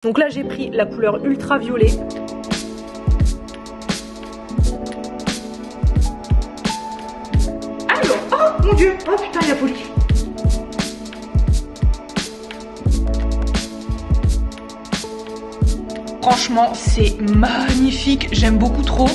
Donc là j'ai pris la couleur ultraviolet. Alors, oh mon dieu, oh putain il y a poli. Franchement c'est magnifique, j'aime beaucoup trop.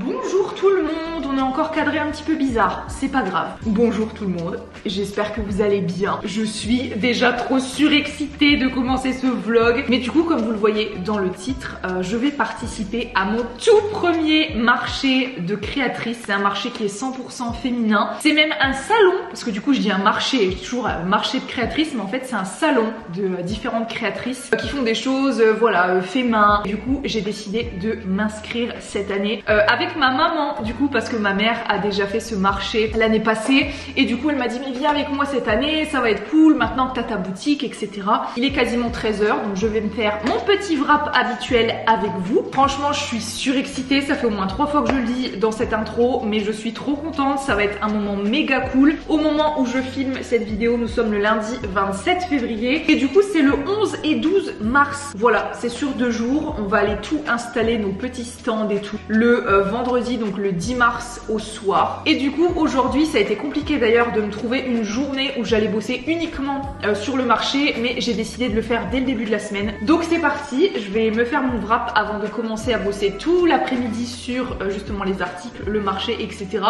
Bonjour tout le monde, on est encore cadré un petit peu bizarre, c'est pas grave. Bonjour tout le monde, j'espère que vous allez bien. Je suis déjà trop surexcitée de commencer ce vlog. Mais du coup comme vous le voyez dans le titre, je vais participer à mon tout premier marché de créatrices. C'est un marché qui est 100% féminin. C'est même un salon, parce que du coup je dis un marché, toujours un marché de créatrices, mais en fait c'est un salon de différentes créatrices qui font des choses voilà, fait main. Du coup j'ai décidé de m'inscrire cette année avec ma maman, du coup parce que ma mère a déjà fait ce marché l'année passée et du coup elle m'a dit mais viens avec moi cette année, ça va être cool maintenant que t'as ta boutique, etc. Il est quasiment 13 h, donc je vais me faire mon petit wrap habituel avec vous. Franchement je suis surexcitée, ça fait au moins 3 fois que je le dis dans cette intro, mais je suis trop contente, ça va être un moment méga cool. Au moment où je filme cette vidéo, nous sommes le lundi 27 février et du coup c'est le 11 et 12 mars. Voilà, c'est sur 2 jours, on va aller tout installer, nos petits stands et tout, le vendredi, donc le 10 mars au soir. Et du coup aujourd'hui ça a été compliqué d'ailleurs de me trouver une journée où j'allais bosser uniquement sur le marché, mais j'ai décidé de le faire dès le début de la semaine. Donc c'est parti, je vais me faire mon wrap avant de commencer à bosser tout l'après-midi sur justement les articles, le marché, etc.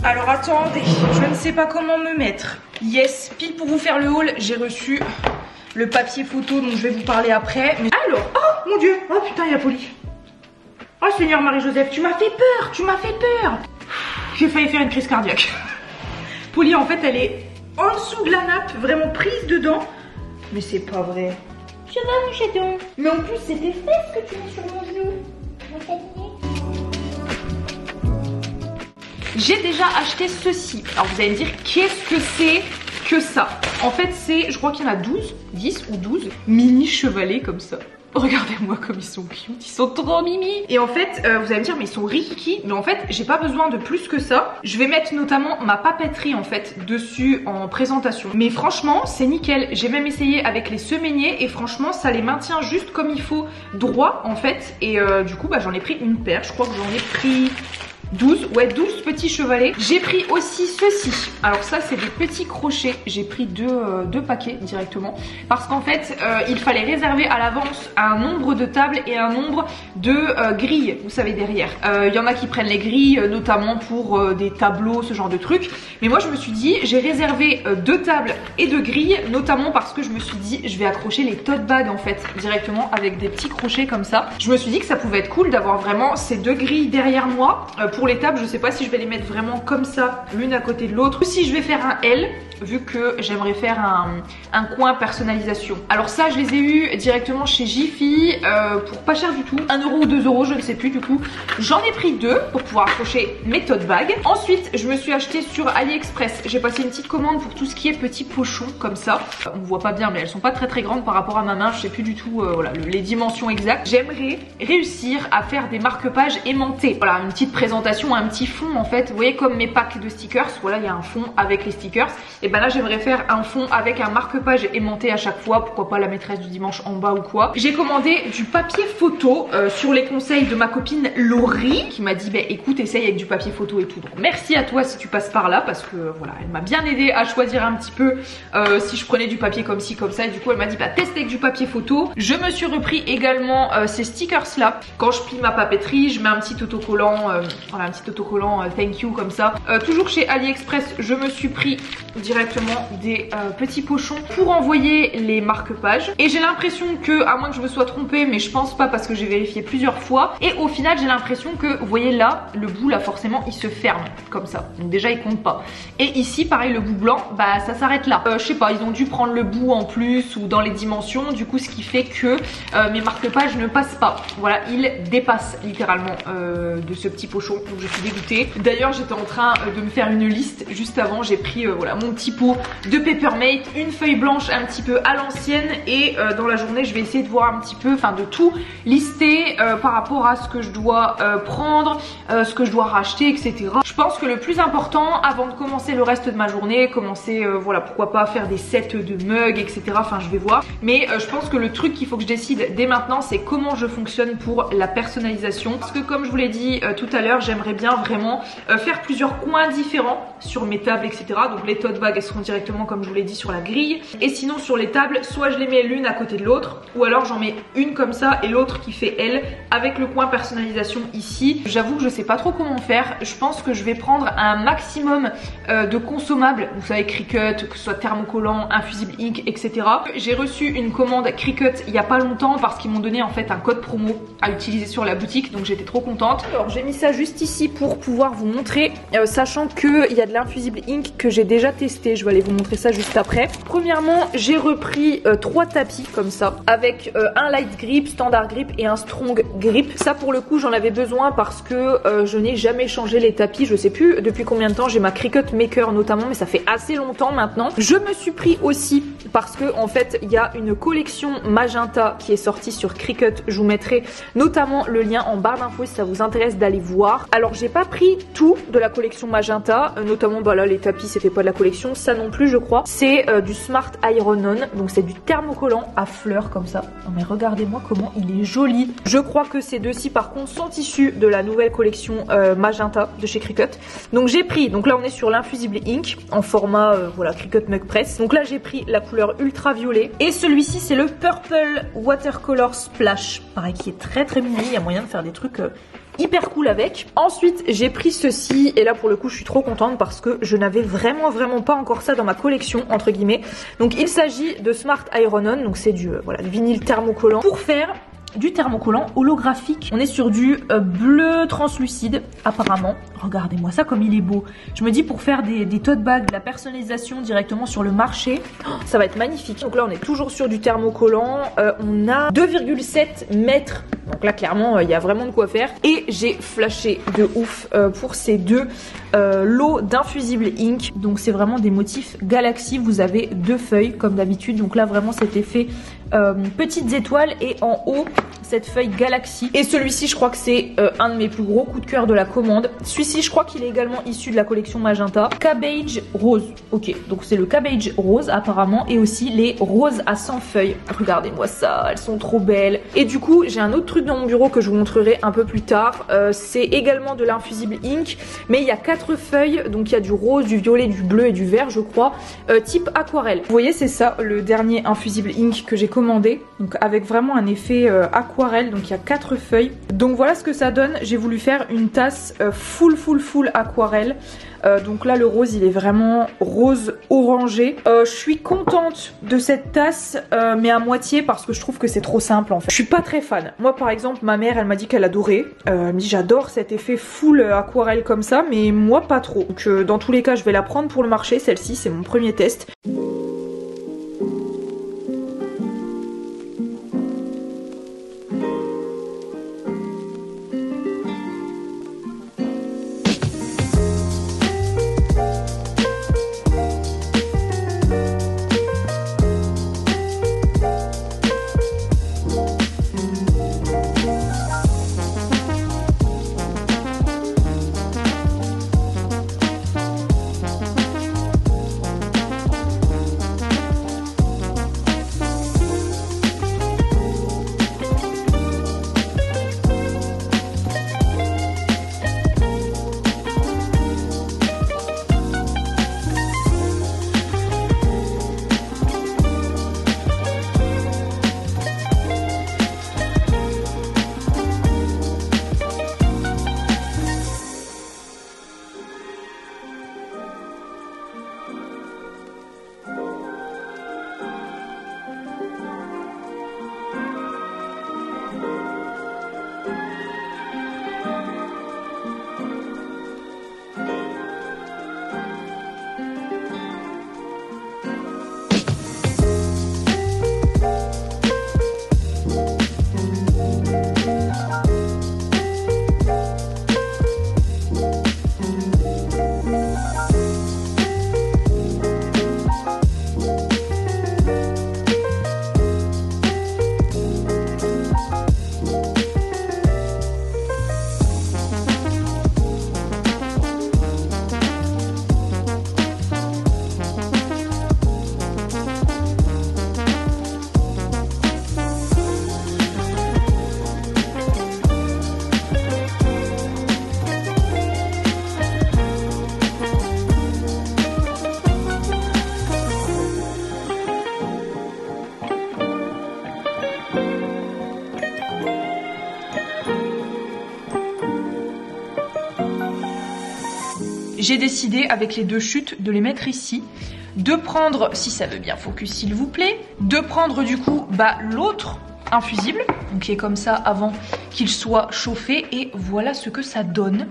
Alors attendez, je ne sais pas comment me mettre. Yes, pile pour vous faire le haul, j'ai reçu le papier photo dont je vais vous parler après. Mais alors, oh mon dieu, oh putain il y a poli. Oh Seigneur Marie-Joseph, tu m'as fait peur, tu m'as fait peur. J'ai failli faire une crise cardiaque. Poli en fait elle est en dessous de la nappe, vraiment prise dedans. Mais c'est pas vrai. Ça va mon chaton. Mais en plus c'est tes fesses que tu mets sur mon genou. Mon chaton. J'ai déjà acheté ceci. Alors vous allez me dire qu'est-ce que c'est que ça? En fait c'est, je crois qu'il y en a 12, 10 ou 12 mini chevalets comme ça. Regardez-moi comme ils sont cute, ils sont trop mimi. Et en fait vous allez me dire mais ils sont rikiki. Mais en fait j'ai pas besoin de plus que ça. Je vais mettre notamment ma papeterie en fait dessus en présentation. Mais franchement c'est nickel. J'ai même essayé avec les semainiers et franchement ça les maintient juste comme il faut droit en fait. Et du coup bah, j'en ai pris une paire. Je crois que j'en ai pris 12, ouais 12 petits chevalets. J'ai pris aussi ceci. Alors ça c'est des petits crochets. J'ai pris deux paquets directement. Parce qu'en fait il fallait réserver à l'avance un nombre de tables et un nombre de grilles. Vous savez derrière. Il y en a qui prennent les grilles notamment pour des tableaux, ce genre de trucs. Mais moi je me suis dit j'ai réservé 2 tables et 2 grilles. Notamment parce que je me suis dit je vais accrocher les tote bags en fait directement avec des petits crochets comme ça. Je me suis dit que ça pouvait être cool d'avoir vraiment ces 2 grilles derrière moi. Pour les tables je sais pas si je vais les mettre vraiment comme ça l'une à côté de l'autre ou si je vais faire un L vu que j'aimerais faire un coin personnalisation. Alors ça je les ai eu directement chez Jiffy pour pas cher du tout, 1 € ou 2 €, je ne sais plus du coup. J'en ai pris 2 pour pouvoir accrocher mes tote bags. Ensuite je me suis acheté sur AliExpress, j'ai passé une petite commande pour tout ce qui est petits pochons comme ça. On voit pas bien mais elles sont pas très grandes par rapport à ma main, je sais plus du tout voilà, les dimensions exactes. J'aimerais réussir à faire des marque-pages aimantés. Voilà, une petite présentation, un petit fond en fait. Vous voyez comme mes packs de stickers, voilà il y a un fond avec les stickers. Et ben là j'aimerais faire un fond avec un marque-page aimanté à chaque fois, pourquoi pas la maîtresse du dimanche en bas ou quoi. J'ai commandé du papier photo sur les conseils de ma copine Laurie qui m'a dit bah écoute essaye avec du papier photo et tout. Donc merci à toi si tu passes par là parce que voilà elle m'a bien aidé à choisir un petit peu si je prenais du papier comme ci comme ça et du coup elle m'a dit bah teste avec du papier photo. Je me suis repris également ces stickers là. Quand je plie ma papeterie je mets un petit autocollant voilà un petit autocollant thank you comme ça. Toujours chez AliExpress je me suis pris direct directement des petits pochons pour envoyer les marque-pages. Et j'ai l'impression que, à moins que je me sois trompée, mais je pense pas parce que j'ai vérifié plusieurs fois. Et au final, j'ai l'impression que, vous voyez là, le bout là, forcément, il se ferme comme ça. Donc déjà, il compte pas. Et ici, pareil, le bout blanc, bah ça s'arrête là. Je sais pas, ils ont dû prendre le bout en plus ou dans les dimensions. Du coup, ce qui fait que mes marque-pages ne passent pas. Voilà, ils dépassent littéralement de ce petit pochon. Donc je suis dégoûtée. D'ailleurs, j'étais en train de me faire une liste juste avant. J'ai pris voilà mon petit pot de Papermate, une feuille blanche un petit peu à l'ancienne et dans la journée, je vais essayer de voir un petit peu, enfin de tout lister par rapport à ce que je dois prendre, ce que je dois racheter, etc. Je pense que le plus important avant de commencer le reste de ma journée, commencer voilà pourquoi pas faire des sets de mugs, etc. Enfin je vais voir. Mais je pense que le truc qu'il faut que je décide dès maintenant, c'est comment je fonctionne pour la personnalisation. Parce que comme je vous l'ai dit tout à l'heure, j'aimerais bien vraiment faire plusieurs coins différents sur mes tables, etc. Donc les tote bags, elles seront directement comme je vous l'ai dit sur la grille. Et sinon sur les tables, soit je les mets l'une à côté de l'autre, ou alors j'en mets une comme ça et l'autre qui fait elle, avec le coin personnalisation ici. J'avoue que je sais pas trop comment faire. Je pense que je vais prendre un maximum de consommables, vous savez Cricut, que ce soit thermocollant, infusible ink, etc. J'ai reçu une commande Cricut il y a pas longtemps parce qu'ils m'ont donné en fait un code promo à utiliser sur la boutique, donc j'étais trop contente. Alors j'ai mis ça juste ici pour pouvoir vous montrer, sachant qu'il y a de l'infusible ink que j'ai déjà testé. Je vais aller vous montrer ça juste après. Premièrement, j'ai repris 3 tapis comme ça, avec un light grip, standard grip et un strong grip. Ça pour le coup j'en avais besoin parce que je n'ai jamais changé les tapis. Je sais plus depuis combien de temps j'ai ma Cricut Maker notamment, mais ça fait assez longtemps maintenant. Je me suis pris aussi parce que en fait il y a une collection magenta qui est sortie sur Cricut. Je vous mettrai notamment le lien en barre d'infos si ça vous intéresse d'aller voir. Alors j'ai pas pris tout de la collection magenta, notamment bah là les tapis c'était pas de la collection, ça non plus je crois. C'est du Smart Iron On, donc c'est du thermocollant à fleurs comme ça. Non mais regardez-moi comment il est joli. Je crois que ces deux-ci par contre sont issus de la nouvelle collection magenta de chez Cricut. Donc j'ai pris, donc là on est sur l'infusible ink en format voilà Cricut Mug Press. Donc là j'ai pris la couleur ultraviolet et celui-ci c'est le Purple Watercolor Splash. Pareil qui est très très mini, il y a moyen de faire des trucs hyper cool avec. Ensuite j'ai pris ceci et là pour le coup je suis trop contente parce que je n'avais vraiment pas encore ça dans ma collection entre guillemets. Donc il s'agit de Smart Iron On, donc c'est du voilà, vinyle thermocollant pour faire du thermocollant holographique. On est sur du bleu translucide apparemment. Regardez-moi ça comme il est beau. Je me dis pour faire des tote bags, de la personnalisation directement sur le marché, ça va être magnifique. Donc là on est toujours sur du thermocollant. On a 2,7 mètres. Donc là clairement il y a vraiment de quoi faire. Et j'ai flashé de ouf pour ces deux lots d'infusible ink. Donc c'est vraiment des motifs galaxie. Vous avez 2 feuilles comme d'habitude. Donc là vraiment cet effet petites étoiles et en haut cette feuille galaxie. Et celui-ci je crois que c'est un de mes plus gros coups de cœur de la commande. Celui-ci je crois qu'il est également issu de la collection magenta. Cabbage rose. Ok, donc c'est le cabbage rose apparemment et aussi les roses à 100 feuilles. Regardez-moi ça, elles sont trop belles. Et du coup j'ai un autre truc dans mon bureau que je vous montrerai un peu plus tard. C'est également de l'infusible ink, mais il y a 4 feuilles, donc il y a du rose, du violet, du bleu et du vert je crois, type aquarelle. Vous voyez c'est ça le dernier infusible ink que j'ai commandé, donc avec vraiment un effet aquarelle. Donc il y a 4 feuilles. Donc voilà ce que ça donne. J'ai voulu faire une tasse full aquarelle. Donc là le rose il est vraiment rose orangé. Je suis contente de cette tasse mais à moitié parce que je trouve que c'est trop simple en fait. Je suis pas très fan. Moi par exemple ma mère elle m'a dit qu'elle adorait. Elle me dit j'adore cet effet full aquarelle comme ça mais moi pas trop. Donc dans tous les cas je vais la prendre pour le marché. Celle-ci c'est mon premier test. j'ai décidé avec les deux chutes de les mettre ici. De prendre, si ça veut bien focus s'il vous plaît, de prendre du coup l'autre infusible, donc qui est comme ça avant qu'il soit chauffé, et voilà ce que ça donne.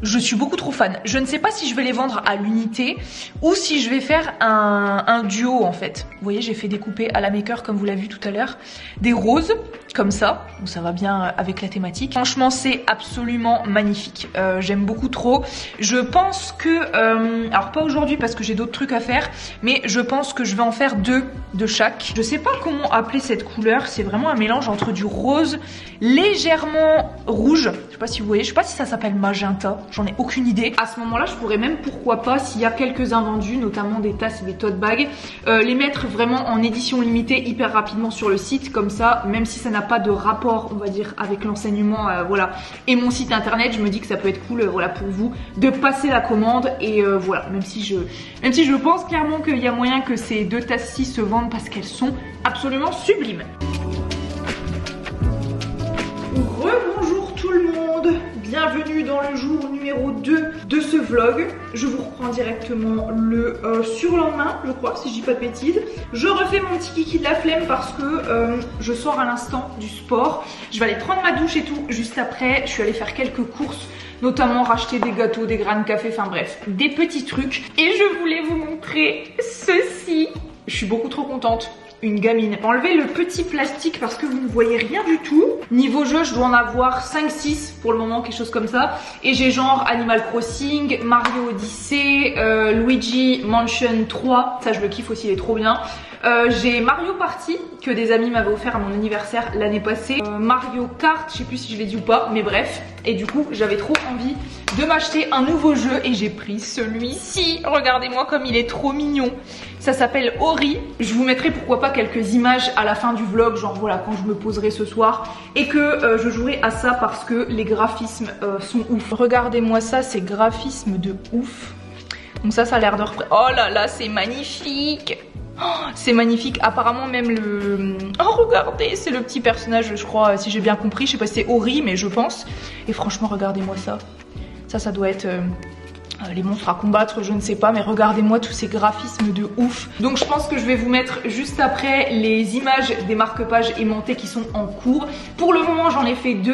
Je suis beaucoup trop fan. Je ne sais pas si je vais les vendre à l'unité ou si je vais faire un duo en fait. Vous voyez, j'ai fait découper à la maker comme vous l'avez vu tout à l'heure des roses comme ça. Donc ça va bien avec la thématique. Franchement, c'est absolument magnifique. J'aime beaucoup trop. Je pense que, alors pas aujourd'hui parce que j'ai d'autres trucs à faire, mais je pense que je vais en faire 2 de chaque. Je sais pas comment appeler cette couleur. C'est vraiment un mélange entre du rose légèrement rouge. Je sais pas si vous voyez. Je sais pas si ça s'appelle magenta. J'en ai aucune idée. À ce moment-là, je pourrais même, pourquoi pas, s'il y a quelques invendus, notamment des tasses et des tote bags, les mettre vraiment en édition limitée hyper rapidement sur le site. Comme ça, même si ça n'a pas de rapport, on va dire, avec l'enseignement, voilà, et mon site internet, je me dis que ça peut être cool, voilà, pour vous, de passer la commande. Et voilà, même si je pense clairement qu'il y a moyen que ces 2 tasses-ci se vendent parce qu'elles sont absolument sublimes. Rebonjour tout le monde, bienvenue dans le jour numéro 2 de ce vlog. Je vous reprends directement le surlendemain, je crois, si je dis pas de bêtises. Je refais mon petit kiki de la flemme parce que je sors à l'instant du sport. Je vais aller prendre ma douche et tout juste après. Je suis allée faire quelques courses, notamment racheter des gâteaux, des grains de café, enfin bref, des petits trucs. Et je voulais vous montrer ceci. Je suis beaucoup trop contente. Une gamine. Enlevez le petit plastique parce que vous ne voyez rien du tout. Niveau jeu, je dois en avoir 5-6 pour le moment, quelque chose comme ça. Et j'ai genre Animal Crossing, Mario Odyssey, Luigi Mansion 3. Ça, je le kiffe aussi, il est trop bien. J'ai Mario Party que des amis m'avaient offert à mon anniversaire l'année passée. Mario Kart, je sais plus si je l'ai dit ou pas, mais bref. Et du coup, j'avais trop envie de m'acheter un nouveau jeu et j'ai pris celui-ci. Regardez-moi comme il est trop mignon. Ça s'appelle Ori. Je vous mettrai pourquoi pas quelques images à la fin du vlog, genre voilà, quand je me poserai ce soir et que je jouerai à ça parce que les graphismes sont ouf. Regardez-moi ça, c'est graphismes de ouf. Donc ça a l'air de représenter. Oh là là, c'est magnifique. Oh, c'est magnifique, apparemment même le... Oh regardez, c'est le petit personnage, je crois, si j'ai bien compris, je sais pas si c'est Ori, mais je pense. Et franchement, regardez-moi ça. Ça doit être... les monstres à combattre, je ne sais pas, mais regardez-moi tous ces graphismes de ouf. Donc je pense que je vais vous mettre juste après les images des marque-pages aimantés qui sont en cours. Pour le moment, j'en ai fait 2,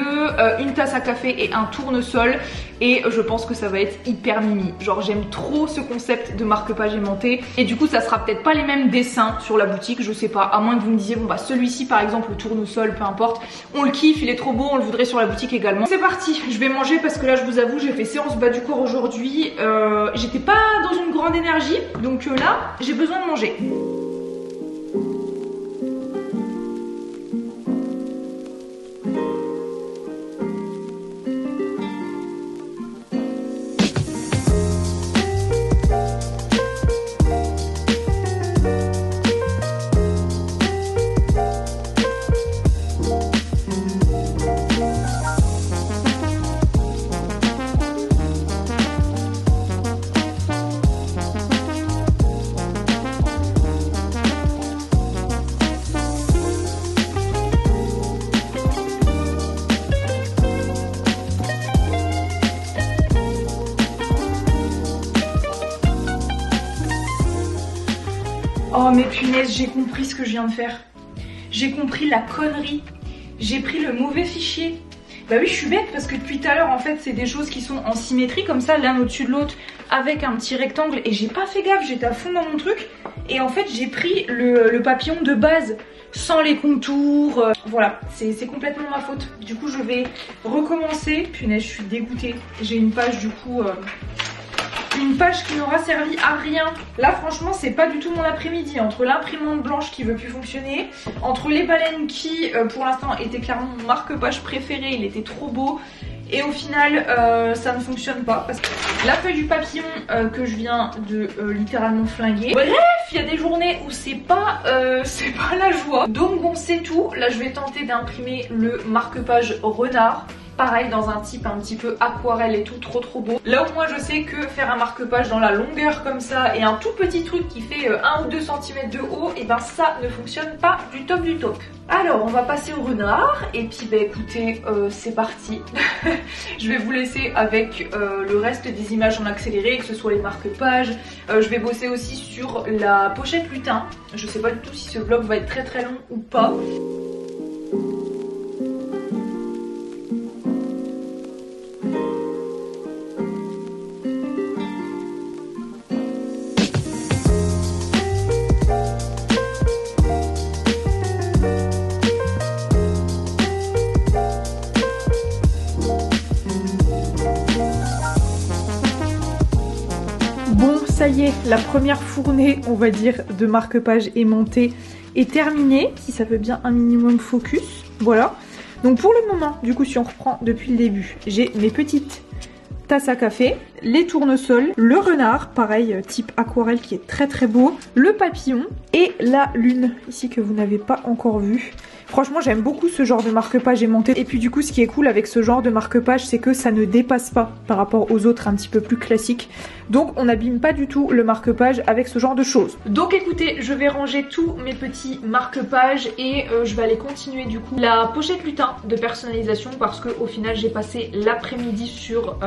une tasse à café et un tournesol. Et je pense que ça va être hyper mimi. Genre j'aime trop ce concept de marque-page aimanté. Et du coup ça sera peut-être pas les mêmes dessins sur la boutique, je sais pas. À moins que vous me disiez bon bah celui-ci par exemple, le tournesol, peu importe. On le kiffe, il est trop beau, on le voudrait sur la boutique également. C'est parti, je vais manger parce que là je vous avoue j'ai fait séance bas du corps aujourd'hui. J'étais pas dans une grande énergie. Donc là j'ai besoin de manger. Oh mais punaise, j'ai compris ce que je viens de faire. J'ai compris la connerie. J'ai pris le mauvais fichier. Bah oui, je suis bête parce que depuis tout à l'heure en fait c'est des choses qui sont en symétrie comme ça, l'un au-dessus de l'autre avec un petit rectangle, et j'ai pas fait gaffe, j'étais à fond dans mon truc. Et en fait j'ai pris le papillon de base sans les contours. Voilà, c'est complètement ma faute. Du coup je vais recommencer. Punaise, je suis dégoûtée. J'ai une page du coup... une page qui n'aura servi à rien. Là franchement c'est pas du tout mon après-midi. Entre l'imprimante blanche qui veut plus fonctionner, entre les baleines qui pour l'instant étaient clairement mon marque-page préféré, il était trop beau, et au final ça ne fonctionne pas parce que la feuille du papillon que je viens de littéralement flinguer. Bref, il y a des journées où c'est pas la joie. Donc bon, c'est tout. Là je vais tenter d'imprimer le marque-page renard. pareil dans un type un petit peu aquarelle et tout, trop beau. Là où moi je sais que faire un marque-page dans la longueur comme ça et un tout petit truc qui fait 1 ou 2 cm de haut, et ben ça ne fonctionne pas du top du top. Alors on va passer au renard et puis bah écoutez c'est parti. Je vais vous laisser avec le reste des images en accéléré, que ce soit les marque-pages. Je vais bosser aussi sur la pochette lutin. Je sais pas du tout si ce vlog va être très long ou pas. Bon, ça y est, la première fournée, on va dire, de marque-page aimantée est terminée. Si ça veut bien un minimum focus, voilà. Donc pour le moment, du coup, si on reprend depuis le début, j'ai mes petites tasses à café, les tournesols, le renard, pareil, type aquarelle qui est très beau, le papillon et la lune, ici que vous n'avez pas encore vu. Franchement, j'aime beaucoup ce genre de marque-page aimanté. Et puis du coup, ce qui est cool avec ce genre de marque-page, c'est que ça ne dépasse pas par rapport aux autres un petit peu plus classiques. Donc on n'abîme pas du tout le marque-page avec ce genre de choses. Donc écoutez, je vais ranger tous mes petits marque-pages et je vais aller continuer du coup la pochette lutin de personnalisation, parce que au final j'ai passé l'après-midi sur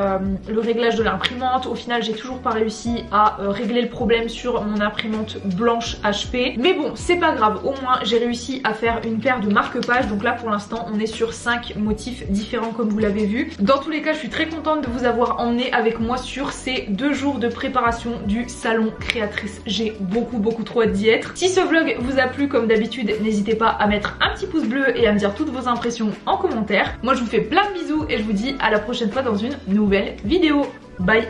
le réglage de l'imprimante. Au final j'ai toujours pas réussi à régler le problème sur mon imprimante blanche HP. Mais bon, c'est pas grave, au moins j'ai réussi à faire une paire de marque-page. Donc là pour l'instant on est sur 5 motifs différents comme vous l'avez vu. Dans tous les cas je suis très contente de vous avoir emmené avec moi sur ces 2 jours de préparation du salon créatrice. J'ai beaucoup trop hâte d'y être. Si ce vlog vous a plu, comme d'habitude, n'hésitez pas à mettre un petit pouce bleu et à me dire toutes vos impressions en commentaire. Moi je vous fais plein de bisous et je vous dis à la prochaine fois dans une nouvelle vidéo. Bye.